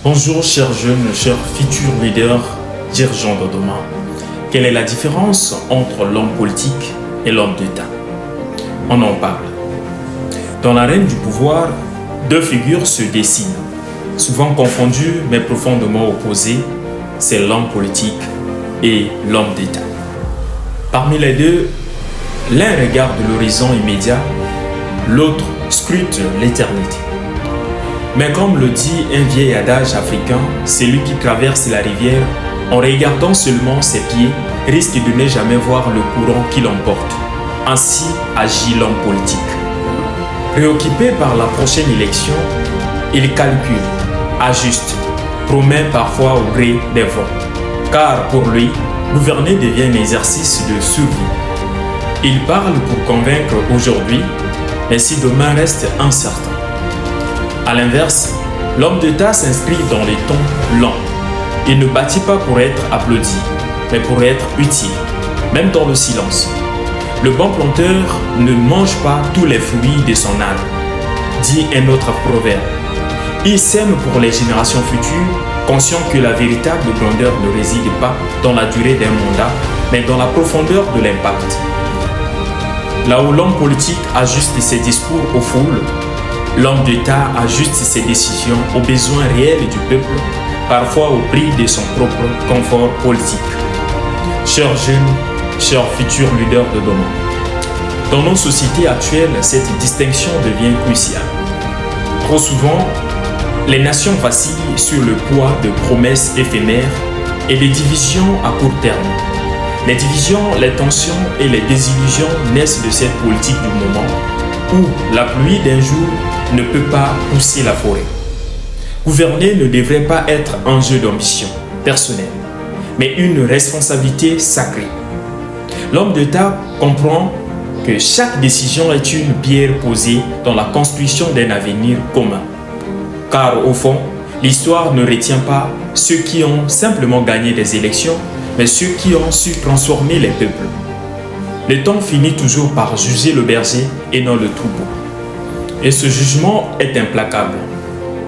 Bonjour chers jeunes, chers futurs leaders, dirigeants de demain. Quelle est la différence entre l'homme politique et l'homme d'État? On en parle. Dans l'arène du pouvoir, deux figures se dessinent, souvent confondues mais profondément opposées, c'est l'homme politique et l'homme d'État. Parmi les deux, l'un regarde l'horizon immédiat, l'autre scrute l'éternité. Mais comme le dit un vieil adage africain, celui qui traverse la rivière en regardant seulement ses pieds risque de ne jamais voir le courant qui l'emporte. Ainsi agit l'homme politique. Préoccupé par la prochaine élection, il calcule, ajuste, promet parfois au gré des vents. Car pour lui, gouverner devient un exercice de survie. Il parle pour convaincre aujourd'hui, mais si demain reste incertain. A l'inverse, l'homme d'État s'inscrit dans les tons lents. Il ne bâtit pas pour être applaudi, mais pour être utile, même dans le silence. Le bon planteur ne mange pas tous les fruits de son arbre, dit un autre proverbe. Il sème pour les générations futures, conscient que la véritable grandeur ne réside pas dans la durée d'un mandat, mais dans la profondeur de l'impact. Là où l'homme politique ajuste ses discours aux foules, l'homme d'État ajuste ses décisions aux besoins réels du peuple, parfois au prix de son propre confort politique. Chers jeunes, chers futurs leaders de demain, dans nos sociétés actuelles, cette distinction devient cruciale. Trop souvent, les nations vacillent sur le poids de promesses éphémères et des divisions à court terme. Les divisions, les tensions et les désillusions naissent de cette politique du moment où la pluie d'un jour ne peut pas pousser la forêt. Gouverner ne devrait pas être un jeu d'ambition personnelle, mais une responsabilité sacrée. L'homme d'État comprend que chaque décision est une pierre posée dans la construction d'un avenir commun. Car au fond, l'histoire ne retient pas ceux qui ont simplement gagné des élections, mais ceux qui ont su transformer les peuples. Le temps finit toujours par juger le berger et non le troupeau. Et ce jugement est implacable.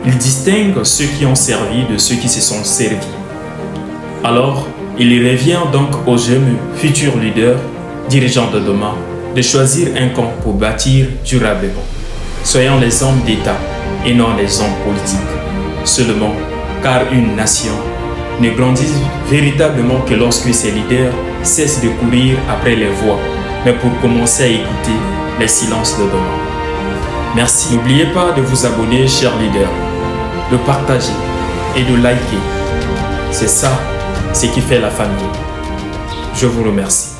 Il distingue ceux qui ont servi de ceux qui se sont servis. Alors, il revient donc aux jeunes futurs leaders, dirigeants de demain, de choisir un camp pour bâtir durablement. Soyons les hommes d'État et non les hommes politiques. Seulement, car une nation ne grandit véritablement que lorsque ses leaders cessent de courir après les voix, mais pour commencer à écouter les silences de demain. Merci. N'oubliez pas de vous abonner, chers leaders, de partager et de liker. C'est ça, ce qui fait la famille. Je vous remercie.